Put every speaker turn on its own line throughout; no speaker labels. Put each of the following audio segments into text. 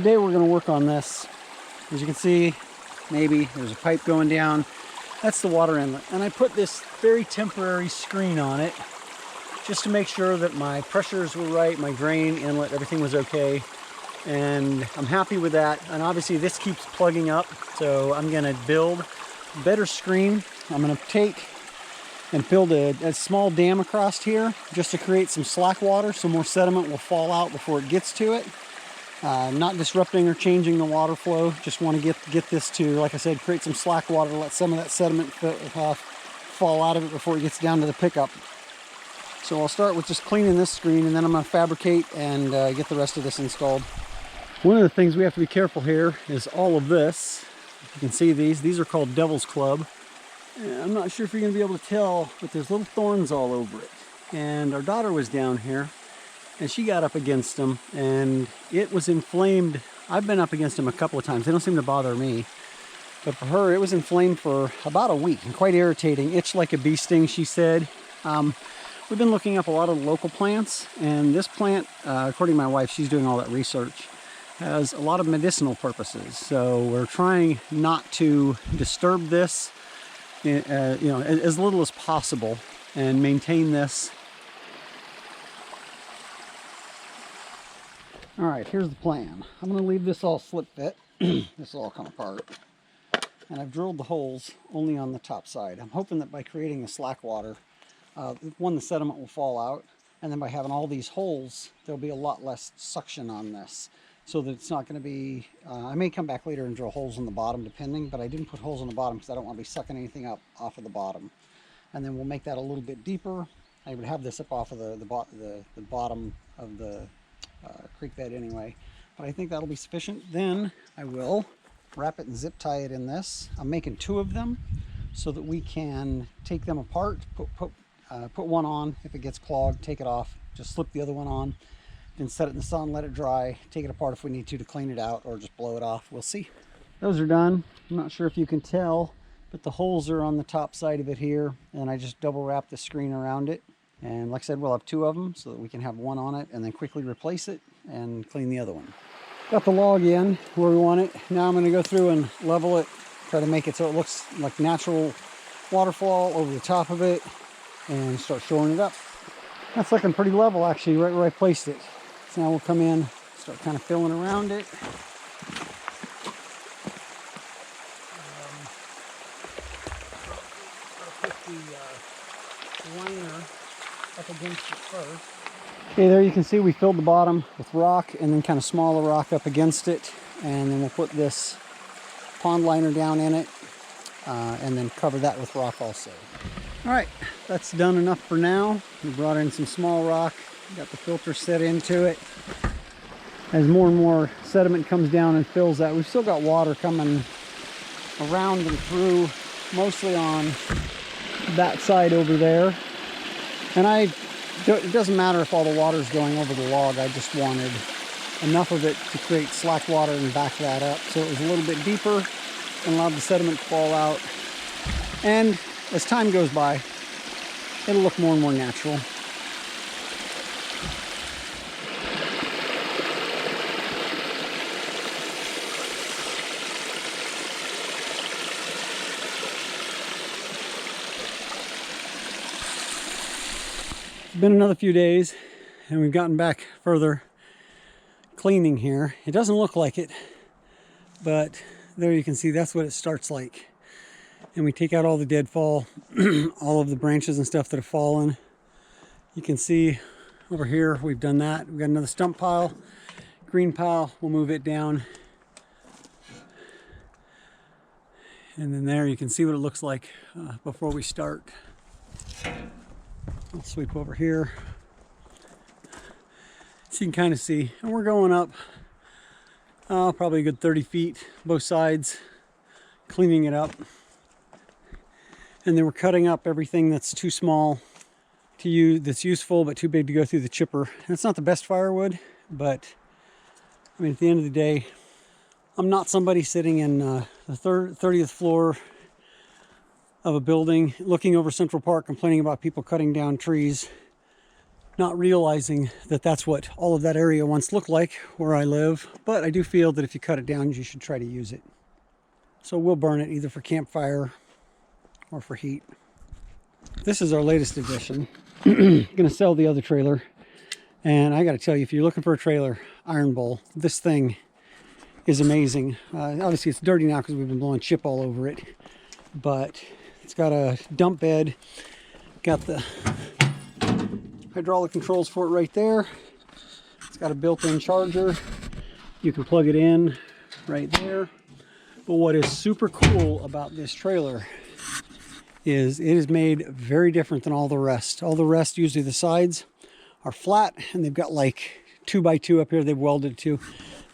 today we're going to work on this. As you can see, maybe there's a pipe going down. That's the water inlet. And I put this very temporary screen on it just to make sure that my pressures were right, my drain, inlet, everything was okay. And I'm happy with that. And obviously this keeps plugging up, so I'm going to build a better screen. I'm going to take and build a small dam across here just to create some slack water so more sediment will fall out before it gets to it. Not disrupting or changing the water flow. Just want to get this to, like I said, create some slack water to let some of that sediment fall out of it before it gets down to the pickup. So I'll start with just cleaning this screen, and then I'm going to fabricate and get the rest of this installed. One of the things we have to be careful here is all of this. You can see these are called Devil's Club. I'm not sure if you're going to be able to tell, but there's little thorns all over it. And our daughter was down here, and she got up against them, and it was inflamed. I've been up against them a couple of times. They don't seem to bother me. But for her, it was inflamed for about a week, and quite irritating. Itched like a bee sting, she said. We've been looking up a lot of local plants, and this plant, according to my wife, she's doing all that research, has a lot of medicinal purposes. So we're trying not to disturb this, you know, as little as possible, and maintain this. All right, here's the plan. I'm going to leave this all slip fit. This will all come apart. And I've drilled the holes only on the top side. I'm hoping that by creating the slack water, the sediment will fall out, and then by having all these holes, there'll be a lot less suction on this, so that it's not going to be, I may come back later and drill holes in the bottom depending, but I didn't put holes in the bottom because I don't want to be sucking anything up off of the bottom. And then we'll make that a little bit deeper. I would have this up off of the bottom of the creek bed anyway, but I think that'll be sufficient. Then I will wrap it and zip tie it in this. I'm making 2 of them so that we can take them apart, put one on. If it gets clogged, take it off, just slip the other one on, then set it in the sun, let it dry, take it apart if we need to clean it out, or just blow it off. We'll see. Those are done. I'm not sure if you can tell, but the holes are on the top side of it here, and I just double wrap the screen around it. And like I said, we'll have 2 of them so that we can have one on it and then quickly replace it and clean the other one. Got the log in where we want it. Now I'm going to go through and level it, try to make it so it looks like natural waterfall over the top of it, and start shoring it up. That's looking pretty level actually, right where I placed it. So now we'll come in, start kind of filling around it. Put the liner up against it first. Okay, there you can see we filled the bottom with rock and then kind of smaller rock up against it. And then we'll put this pond liner down in it and then cover that with rock also. All right, that's done enough for now. We brought in some small rock, got the filter set into it. As more and more sediment comes down and fills that, we've still got water coming around and through, mostly on that side over there. And it doesn't matter if all the water's going over the log, I just wanted enough of it to create slack water and back that up. So it was a little bit deeper and allowed the sediment to fall out. And as time goes by, it'll look more and more natural. It's been another few days and we've gotten back further cleaning here. It doesn't look like it, but there you can see that's what it starts like. And we take out all the deadfall, all of the branches and stuff that have fallen. You can see over here, we've done that. We've got another stump pile, green pile, we'll move it down. And then there you can see what it looks like before we start. I'll sweep over here. So you can kind of see, and we're going up probably a good 30 feet, both sides, cleaning it up. And then we're cutting up everything that's too small to use, that's useful but too big to go through the chipper. And it's not the best firewood, but I mean, at the end of the day, I'm not somebody sitting in the 30th floor of a building looking over Central Park complaining about people cutting down trees. not realizing that that's what all of that area once looked like where I live. But I do feel that if you cut it down, you should try to use it. So we'll burn it either for campfire or for heat. This is our latest addition. I'm gonna sell the other trailer. And I gotta tell you, if you're looking for a trailer, iron bowl, this thing is amazing. Obviously it's dirty now because we've been blowing chip all over it, but it's got a dump bed, got the hydraulic controls for it right there. It's got a built-in charger. You can plug it in right there. But what is super cool about this trailer is it is made very different than all the rest. All the rest, usually the sides are flat and they've got like 2x2 up here they've welded to.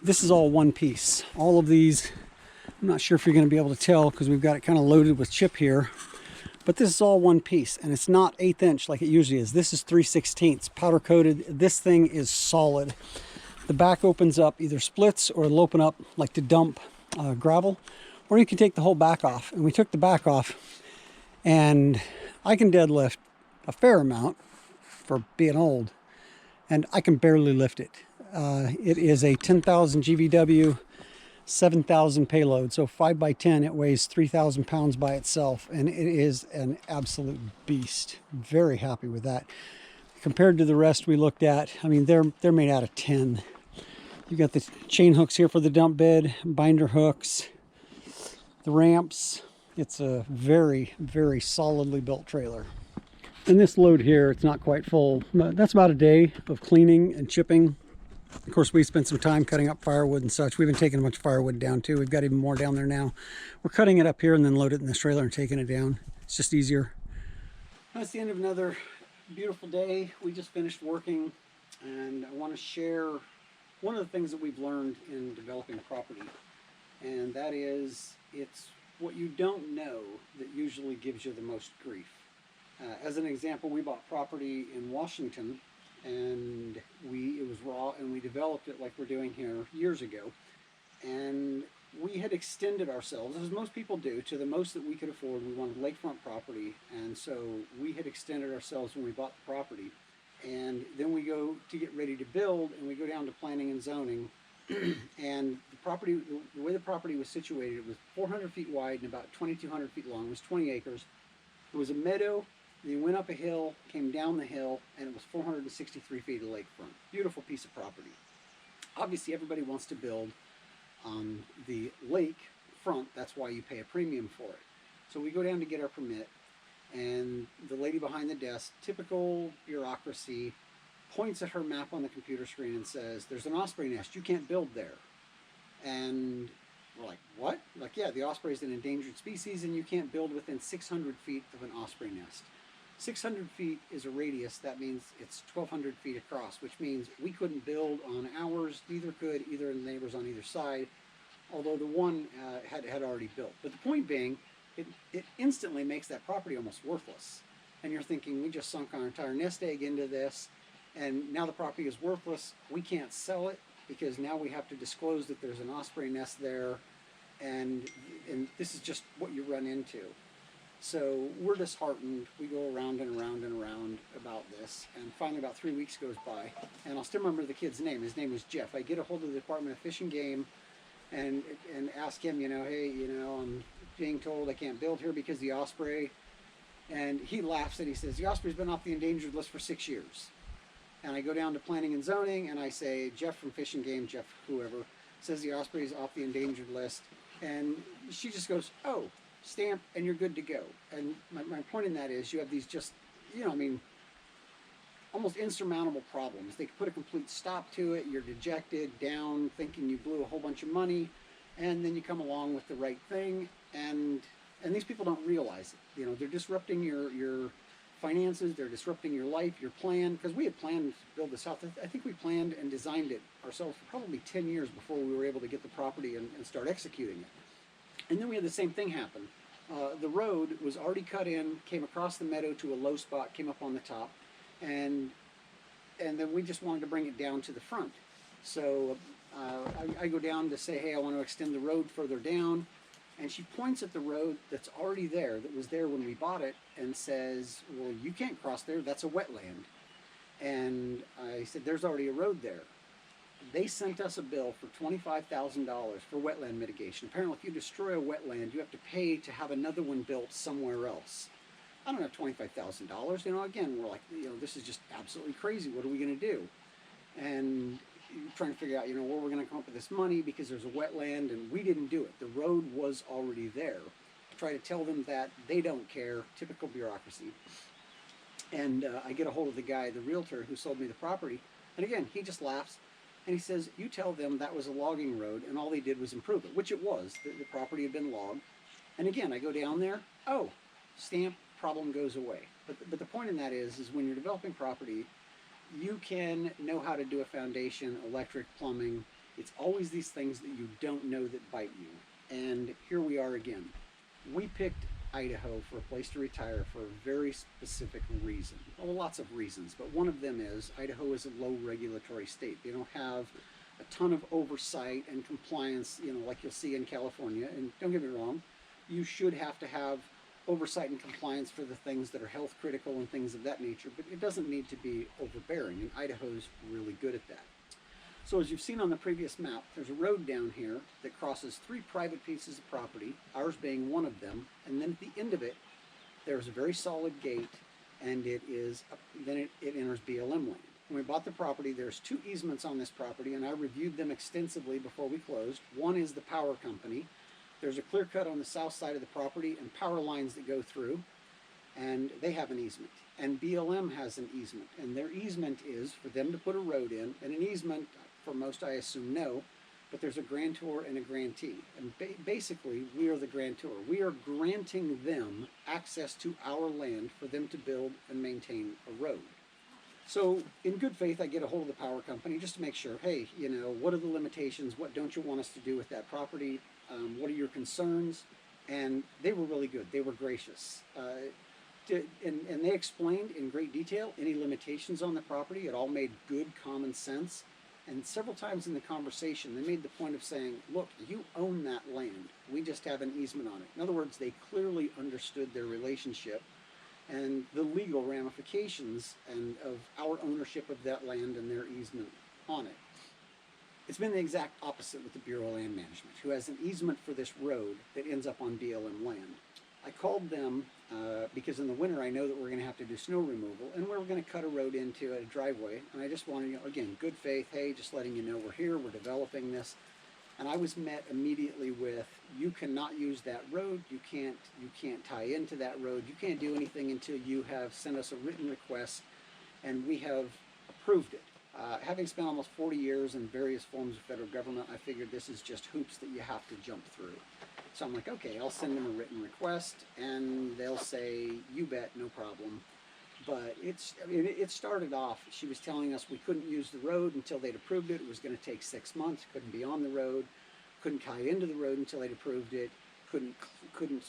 This is all one piece. All of these, I'm not sure if you're going to be able to tell because we've got it kind of loaded with chip here, but this is all one piece and it's not 1/8 inch like it usually is. This is 3/16 powder coated. This thing is solid. The back opens up, either splits or it'll open up like to dump gravel, or you can take the whole back off. And we took the back off, and I can deadlift a fair amount for being old, and I can barely lift it. It is a 10,000 GVW, 7,000 payload, so 5x10, it weighs 3,000 pounds by itself, and it is an absolute beast. Very happy with that. Compared to the rest we looked at, I mean, they're made out of tin. You got the chain hooks here for the dump bed, binder hooks, the ramps. It's a very, very solidly built trailer. And this load here, it's not quite full. That's about a day of cleaning and chipping. Of course, we spent some time cutting up firewood and such. We've been taking a bunch of firewood down too. We've got even more down there now. We're cutting it up here and then load it in this trailer and taking it down. It's just easier. That's the end of another beautiful day. We just finished working, and I want to share one of the things that we've learned in developing property, and that is it's what you don't know that usually gives you the most grief. As an example, we bought property in Washington, and it was raw, and we developed it like we're doing here years ago, and we had extended ourselves, as most people do, to the most that we could afford. We wanted lakefront property, and so we had extended ourselves when we bought the property. And then we go to get ready to build, and we go down to planning and zoning. And the property, the way the property was situated, it was 400 feet wide and about 2,200 feet long. It was 20 acres. It was a meadow. You went up a hill, came down the hill, and it was 463 feet of lakefront. Beautiful piece of property. Obviously, everybody wants to build on the lake front. That's why you pay a premium for it. So we go down to get our permit, and the lady behind the desk, typical bureaucracy, points at her map on the computer screen and says, "There's an osprey nest, you can't build there." And we're like, "What?" Like, yeah, the osprey is an endangered species and you can't build within 600 feet of an osprey nest. 600 feet is a radius. That means it's 1,200 feet across, which means we couldn't build on ours. Neither could either of the neighbors on either side, although the one had already built. But the point being, it instantly makes that property almost worthless. And you're thinking, we just sunk our entire nest egg into this, and now the property is worthless. We can't sell it because now we have to disclose that there's an osprey nest there, and this is just what you run into. So we're disheartened. We go around and around and around about this, and finally about 3 weeks goes by, and I'll still remember the kid's name. His name was Jeff. I get a hold of the Department of Fish and Game and ask him, hey, I'm being told I can't build here because the osprey. And he laughs and he says, the osprey's been off the endangered list for 6 years. And I go down to planning and zoning and I say, Jeff from Fish and Game, Jeff whoever, says the osprey's off the endangered list. And she just goes, oh, stamp, and you're good to go. And my point in that is you have these just, almost insurmountable problems. They put a complete stop to it. You're dejected, down, thinking you blew a whole bunch of money, and then you come along with the right thing, and these people don't realize it. They're disrupting your finances. They're disrupting your life, your plan. Because we had planned to build this house. I think we planned and designed it ourselves for probably 10 years before we were able to get the property and start executing it. And then we had the same thing happen. The road was already cut in, came across the meadow to a low spot, came up on the top, and then we just wanted to bring it down to the front. So I go down to say, hey, I want to extend the road further down, and she points at the road that's already there, that was there when we bought it, and says, well, you can't cross there, that's a wetland. And I said, there's already a road there. They sent us a bill for $25,000 for wetland mitigation. Apparently, if you destroy a wetland, you have to pay to have another one built somewhere else. I don't have $25,000. You know, again, we're like, you know, this is just absolutely crazy. What are we going to do? And trying to figure out, you know, where we're going to come up with this money because there's a wetland, and we didn't do it. The road was already there. I try to tell them that they don't care. Typical bureaucracy. And I get a hold of the guy, the realtor who sold me the property, and again, he just laughs. And he says, you tell them that was a logging road and all they did was improve it, which it was. The property had been logged. And again, I go down there, oh, stamp, problem goes away. But the point in that is when you're developing property, you can know how to do a foundation, electric, plumbing. It's always these things that you don't know that bite you. And here we are again. We picked Idaho for a place to retire for a very specific reason. Well, lots of reasons, but one of them is Idaho is a low regulatory state. They don't have a ton of oversight and compliance, you know, like you'll see in California. And don't get me wrong, you should have to have oversight and compliance for the things that are health critical and things of that nature, but it doesn't need to be overbearing, and Idaho's really good at that. So as you've seen on the previous map, there's a road down here that crosses 3 private pieces of property, ours being one of them, and then at the end of it, there's a very solid gate, and it enters BLM land. When we bought the property, there's 2 easements on this property, and I reviewed them extensively before we closed. One is the power company. There's a clear cut on the south side of the property and power lines that go through, and they have an easement. And BLM has an easement, and their easement is for them to put a road in, and an easement, for most I assume no, but there's a grantor and a grantee. And basically, we are the grantor. We are granting them access to our land for them to build and maintain a road. So in good faith, I get a hold of the power company just to make sure, hey, you know, what are the limitations? What don't you want us to do with that property? What are your concerns? And they were really good. They were gracious. And they explained in great detail any limitations on the property. It all made good common sense. And several times in the conversation, they made the point of saying, look, you own that land. We just have an easement on it. In other words, they clearly understood their relationship and the legal ramifications of our ownership of that land and their easement on it. It's been the exact opposite with the Bureau of Land Management, who has an easement for this road that ends up on BLM land. I called them because in the winter I know that we're going to have to do snow removal, and we're going to cut a road into a driveway, and I just wanted, you know, again, good faith, hey, just letting you know we're here, we're developing this. And I was met immediately with, you cannot use that road, you can't tie into that road, you can't do anything until you have sent us a written request and we have approved it. Having spent almost 40 years in various forms of federal government, I figured this is just hoops that you have to jump through. So I'm like, okay, I'll send them a written request, and they'll say, you bet, no problem. But it started off, she was telling us we couldn't use the road until they'd approved it. It was going to take 6 months, couldn't be on the road, couldn't tie into the road until they'd approved it, couldn't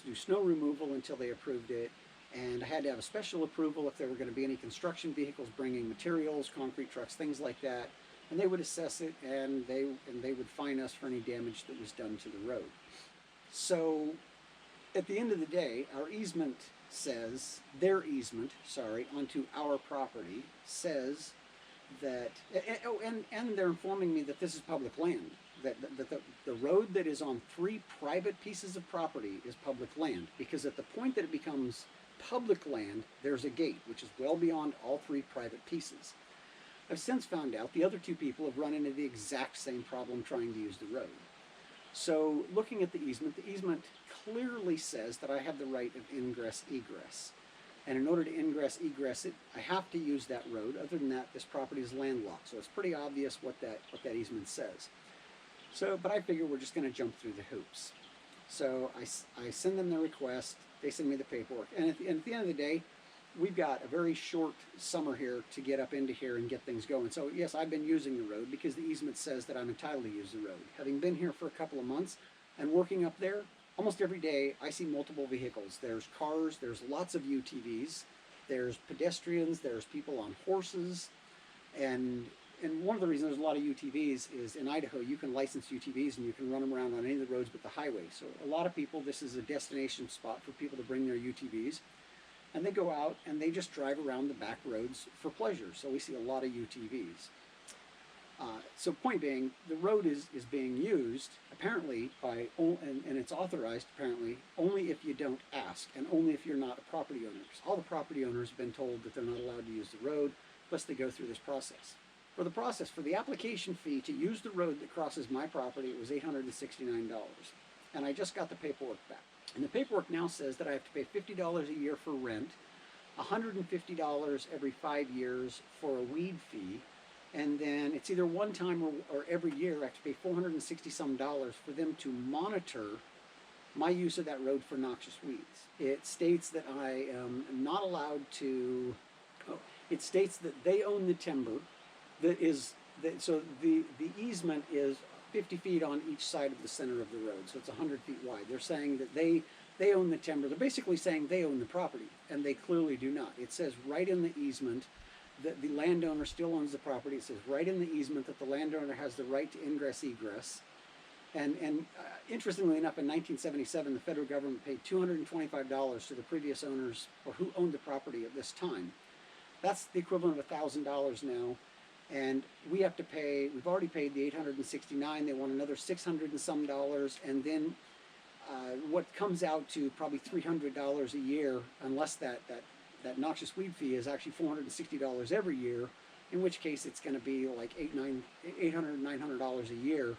do snow removal until they approved it. And I had to have a special approval if there were going to be any construction vehicles bringing materials, concrete trucks, things like that. And they would assess it, and they would fine us for any damage that was done to the road. So at the end of the day, our easement says, onto our property says that, and they're informing me that this is public land, that the road that is on 3 private pieces of property is public land, because at the point that it becomes public land, there's a gate, which is well beyond all 3 private pieces. I've since found out the other 2 people have run into the exact same problem trying to use the road. So looking at the easement clearly says that I have the right of ingress-egress. And in order to ingress-egress it, I have to use that road. Other than that, this property is landlocked. So it's pretty obvious what that easement says. So, but I figure we're just going to jump through the hoops. So I send them the request, they send me the paperwork. And at the end of the day, we've got a very short summer here to get up into here and get things going. So yes, I've been using the road because the easement says that I'm entitled to use the road. Having been here for a couple of months and working up there, almost every day I see multiple vehicles. There's cars, there's lots of UTVs, there's pedestrians, there's people on horses, and one of the reasons there's a lot of UTVs is in Idaho you can license UTVs and you can run them around on any of the roads but the highway. So a lot of people, this is a destination spot for people to bring their UTVs. and they go out and they just drive around the back roads for pleasure. So we see a lot of UTVs. So point being, the road is being used apparently by, and it's authorized apparently only if you don't ask, and only if you're not a property owner. Because all the property owners have been told that they're not allowed to use the road unless they go through this process. For the application fee to use the road that crosses my property, it was $869. And I just got the paperwork back. And the paperwork now says that I have to pay $50 a year for rent, $150 every 5 years for a weed fee, and then it's either one time or every year I have to pay $460 some for them to monitor my use of that road for noxious weeds. It states that I am not allowed to, it states that they own the timber, so the easement is 50 feet on each side of the center of the road, so it's 100 feet wide. They're saying that they own the timber. They're basically saying they own the property, and they clearly do not. It says right in the easement that the landowner still owns the property. It says right in the easement that the landowner has the right to ingress egress. And interestingly enough, in 1977, the federal government paid $225 to the previous owners, or who owned the property at this time. That's the equivalent of $1,000 now. And we have to pay, we've already paid the $869, they want another $600 and some, and then what comes out to probably $300 a year, unless that noxious weed fee is actually $460 every year, in which case it's going to be like $800, $900 a year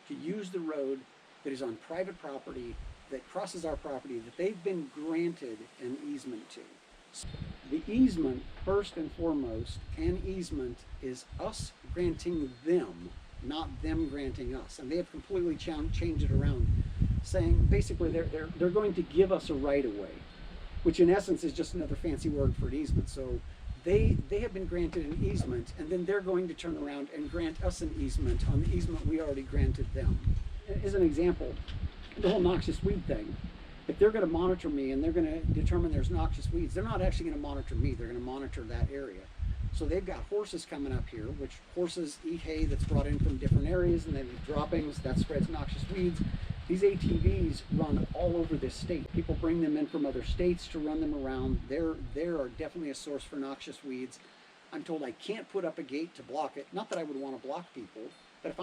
to use the road that is on private property, that crosses our property, that they've been granted an easement to. The easement, first and foremost, an easement is us granting them, not them granting us. And they have completely changed it around, saying basically they're going to give us a right-of-way, which in essence is just another fancy word for an easement. So they have been granted an easement, and then they're going to turn around and grant us an easement on the easement we already granted them. As an example, the whole noxious weed thing. If they're going to monitor me and they're going to determine there's noxious weeds, they're not actually going to monitor me, they're going to monitor that area. So they've got horses coming up here, which horses eat hay that's brought in from different areas, and they leave droppings, that spreads noxious weeds. These ATVs run all over this state. People bring them in from other states to run them around. They are definitely a source for noxious weeds. I'm told I can't put up a gate to block it. Not that I would want to block people, but if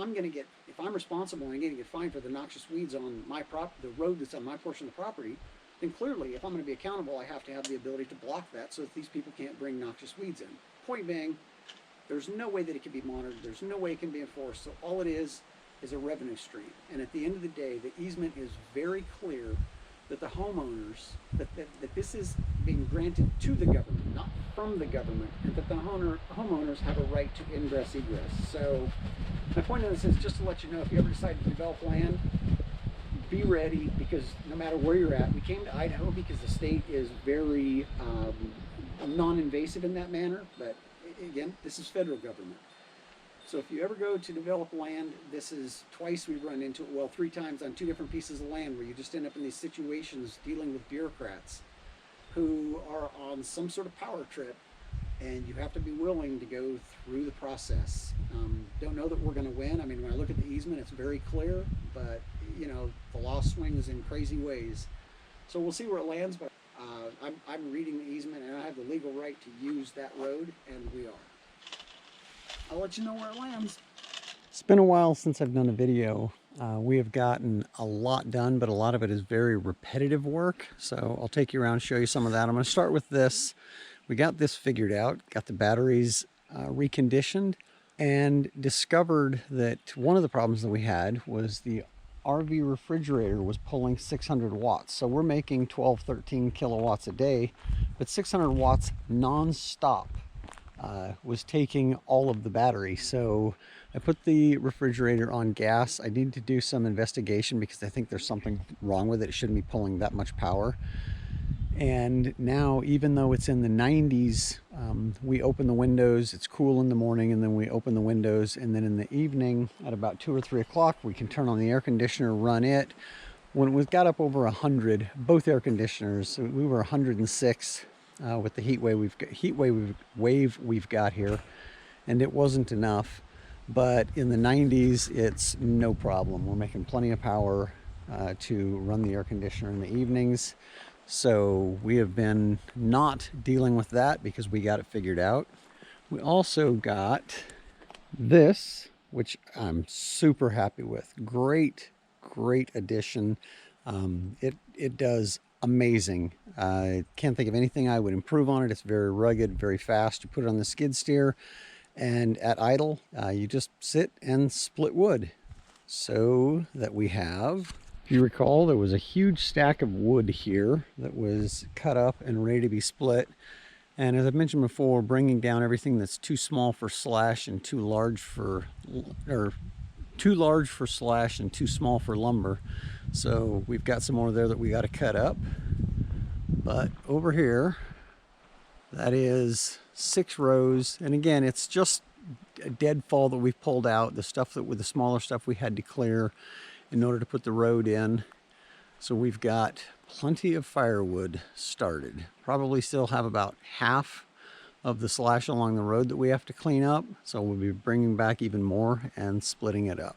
I'm responsible and I'm going to get fined for the noxious weeds on the road that's on my portion of the property, then clearly, if I'm going to be accountable, I have to have the ability to block that so that these people can't bring noxious weeds in. Point being, there's no way that it can be monitored. There's no way it can be enforced. So all it is a revenue stream. And at the end of the day, the easement is very clear that the homeowners, that this is being granted to the government, not from the government, and that the homeowners have a right to ingress egress. So my point on this is just to let you know, if you ever decide to develop land, be ready, because no matter where you're at, we came to Idaho because the state is very non-invasive in that manner, but again, this is federal government. So if you ever go to develop land, this is twice we've run into it, well, 3 times on 2 different pieces of land, where you just end up in these situations dealing with bureaucrats who are on some sort of power trip, and you have to be willing to go through the process. Don't know that we're going to win. I mean, when I look at the easement, it's very clear, but you know, the law swings in crazy ways. So we'll see where it lands, but I'm reading the easement, and I have the legal right to use that road, and we are. I'll let you know where it lands. It's been a while since I've done a video. We have gotten a lot done, but a lot of it is very repetitive work. So I'll take you around and show you some of that. I'm going to start with this. We got this figured out, got the batteries reconditioned, and discovered that one of the problems that we had was the RV refrigerator was pulling 600 watts. So we're making 12, 13 kilowatts a day, but 600 watts non-stop. Was taking all of the battery. So I put the refrigerator on gas. I need to do some investigation because I think there's something wrong with it. It shouldn't be pulling that much power. And now, even though it's in the 90s, we open the windows, it's cool in the morning, and then we open the windows, and then in the evening at about 2 or 3 o'clock, we can turn on the air conditioner, run it. When we got up over 100, both air conditioners, so we were 106 with the heat wave we've got here, and it wasn't enough. But in the 90s, it's no problem. We're making plenty of power to run the air conditioner in the evenings. So we have been not dealing with that because we got it figured out. We also got this, which I'm super happy with. Great addition. It does amazing. I can't think of anything I would improve on it. It's very rugged, very fast. You put it on the skid steer, and at idle, you just sit and split wood. So that we have, if you recall, there was a huge stack of wood here that was cut up and ready to be split. And as I've mentioned before, bringing down everything that's too small for slash and too large for, slash and too small for lumber. So we've got some more there that we got to cut up. But over here, that is 6 rows. And again, it's just a deadfall that we've pulled out. The stuff that with the smaller stuff we had to clear in order to put the road in. So we've got plenty of firewood started. Probably still have about half of the slash along the road that we have to clean up. So we'll be bringing back even more and splitting it up.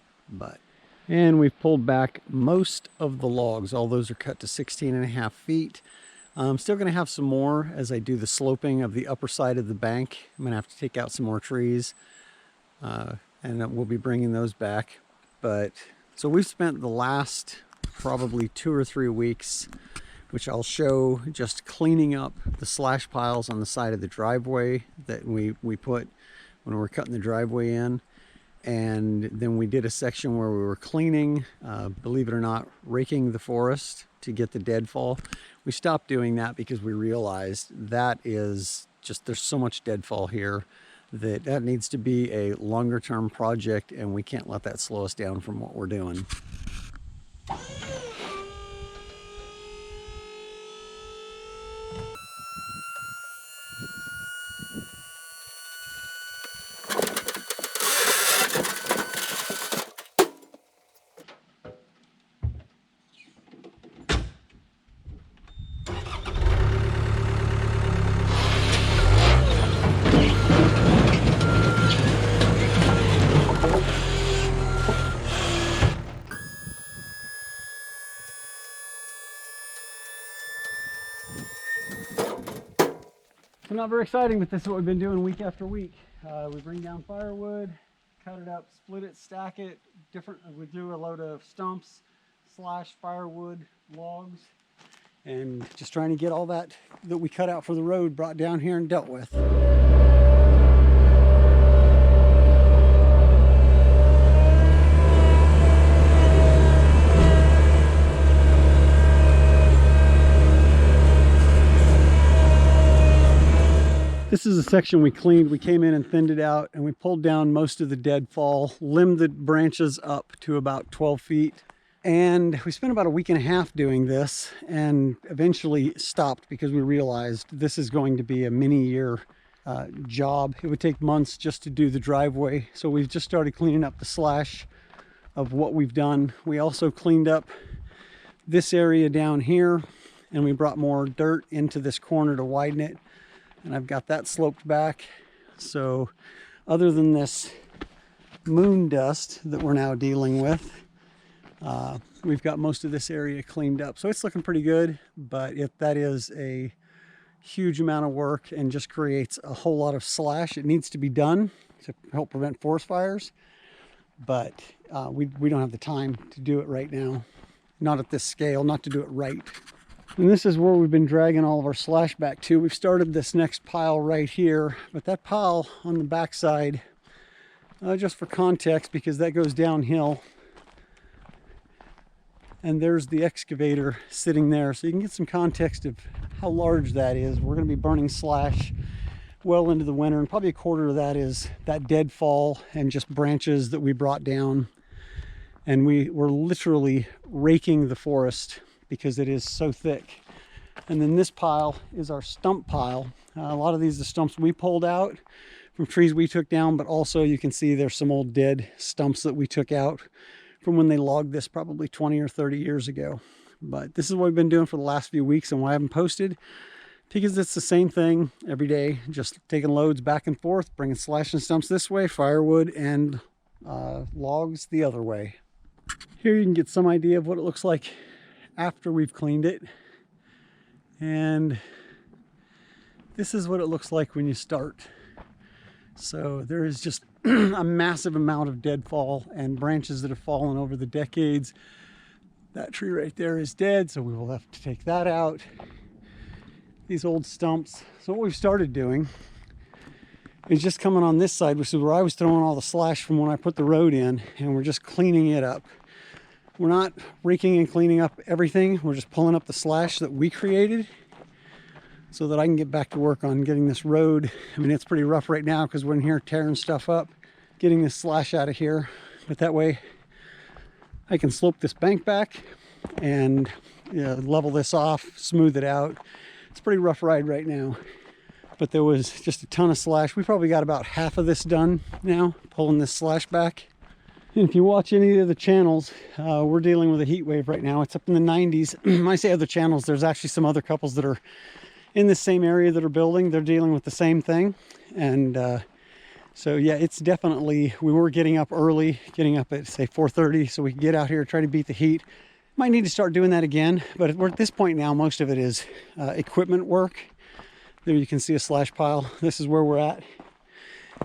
And we've pulled back most of the logs. All those are cut to 16.5 feet. I'm still going to have some more as I do the sloping of the upper side of the bank. I'm going to have to take out some more trees and we'll be bringing those back. So we've spent the last probably 2 or 3 weeks, which I'll show, just cleaning up the slash piles on the side of the driveway that we put when we were cutting the driveway in. And then we did a section where we were cleaning, believe it or not, raking the forest to get the deadfall. We stopped doing that because we realized that is just, there's so much deadfall here that needs to be a longer term project, and we can't let that slow us down from what we're doing. So not very exciting, but this is what we've been doing week after week. We bring down firewood, cut it up, split it, stack it. We do a load of stumps, slash firewood, logs, and just trying to get all that we cut out for the road brought down here and dealt with. This is a section we cleaned. We came in and thinned it out, and we pulled down most of the deadfall, limbed the branches up to about 12 feet. And we spent about a week and a half doing this and eventually stopped because we realized this is going to be a mini-year job. It would take months just to do the driveway. So we've just started cleaning up the slash of what we've done. We also cleaned up this area down here, and we brought more dirt into this corner to widen it. And I've got that sloped back. So other than this moon dust that we're now dealing with, we've got most of this area cleaned up. So it's looking pretty good, but that is a huge amount of work and just creates a whole lot of slash. It needs to be done to help prevent forest fires, but we don't have the time to do it right now. Not at this scale, not to do it right. And this is where we've been dragging all of our slash back to. We've started this next pile right here, but that pile on the back side, just for context, because that goes downhill, and there's the excavator sitting there, so you can get some context of how large that is. We're going to be burning slash well into the winter, and probably a quarter of that is that deadfall and just branches that we brought down. And we're literally raking the forest because it is so thick. And then this pile is our stump pile. A lot of these are the stumps we pulled out from trees we took down, but also you can see there's some old dead stumps that we took out from when they logged this probably 20 or 30 years ago. But this is what we've been doing for the last few weeks, and why I haven't posted, because it's the same thing every day, just taking loads back and forth, bringing slash and stumps this way, firewood and logs the other way. Here you can get some idea of what it looks like after we've cleaned it. And this is what it looks like when you start. So there is just a massive amount of deadfall and branches that have fallen over the decades. That tree right there is dead, so we will have to take that out. These old stumps. So what we've started doing is just coming on this side, which is where I was throwing all the slash from when I put the road in, and we're just cleaning it up. We're not raking and cleaning up everything. We're just pulling up the slash that we created so that I can get back to work on getting this road. I mean, it's pretty rough right now because we're in here tearing stuff up, getting this slash out of here. But that way I can slope this bank back and level this off, smooth it out. It's a pretty rough ride right now. But there was just a ton of slash. We probably got about half of this done now, pulling this slash back. And if you watch any of the channels, we're dealing with a heat wave right now. It's up in the 90s. When I say other channels, there's actually some other couples that are in the same area that are building. They're dealing with the same thing. And so yeah, it's definitely, we were getting up early, getting up at say 4:30 so we could get out here, try to beat the heat. Might need to start doing that again, but we're at this point now, most of it is equipment work. There you can see a slash pile. This is where we're at,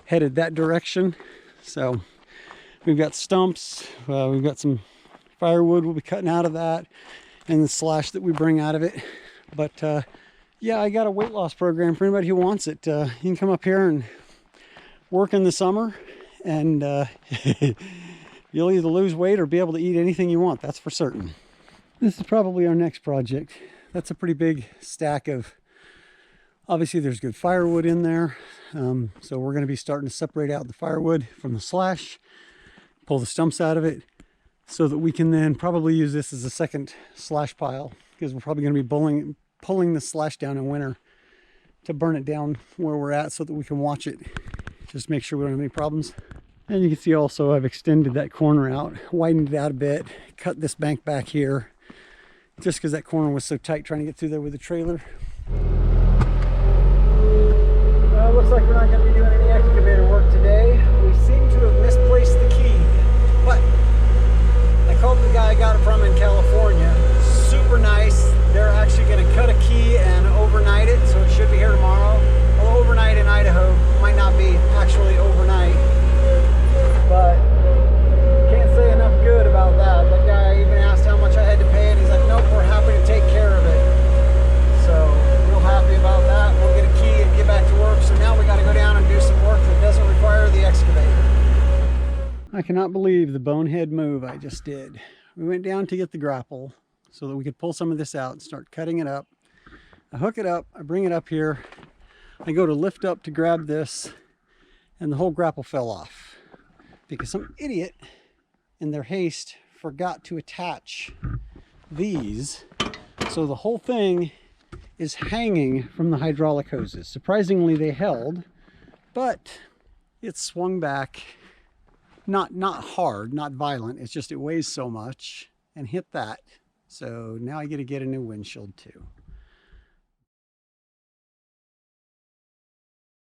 headed that direction. So we've got stumps, we've got some firewood we'll be cutting out of that, and the slash that we bring out of it. But yeah, I got a weight loss program for anybody who wants it. You can come up here and work in the summer, and you'll either lose weight or be able to eat anything you want, that's for certain. This is probably our next project. That's a pretty big stack of, obviously there's good firewood in there. So we're going to be starting to separate out the firewood from the slash, pull the stumps out of it, so that we can then probably use this as a second slash pile, because we're probably going to be pulling the slash down in winter to burn it down where we're at so that we can watch it. Just make sure we don't have any problems. And you can see also I've extended that corner out, widened it out a bit, cut this bank back here, just because that corner was so tight trying to get through there with the trailer. Looks like we're not going to be doing any excavator work today. We seem to have misplaced the key, but I called the guy I got it from in California. Super nice. They're actually going to cut a key and overnight it, so it should be here tomorrow. Well, overnight in Idaho might not be actually overnight, but can't say enough good about that. That guy even asked how much I had to pay, and he's like, nope, we're happy to take care of it. So real happy about that. We'll get a key and get back to work. So now we got to go down and do some work that doesn't require the excavator. I cannot believe the bonehead move I just did. We went down to get the grapple so that we could pull some of this out and start cutting it up. I hook it up, I bring it up here, I go to lift up to grab this, and the whole grapple fell off because some idiot in their haste forgot to attach these, so the whole thing is hanging from the hydraulic hoses. Surprisingly, they held, but it swung back, not hard, not violent, it's just it weighs so much, and hit that. So now I get to get a new windshield too.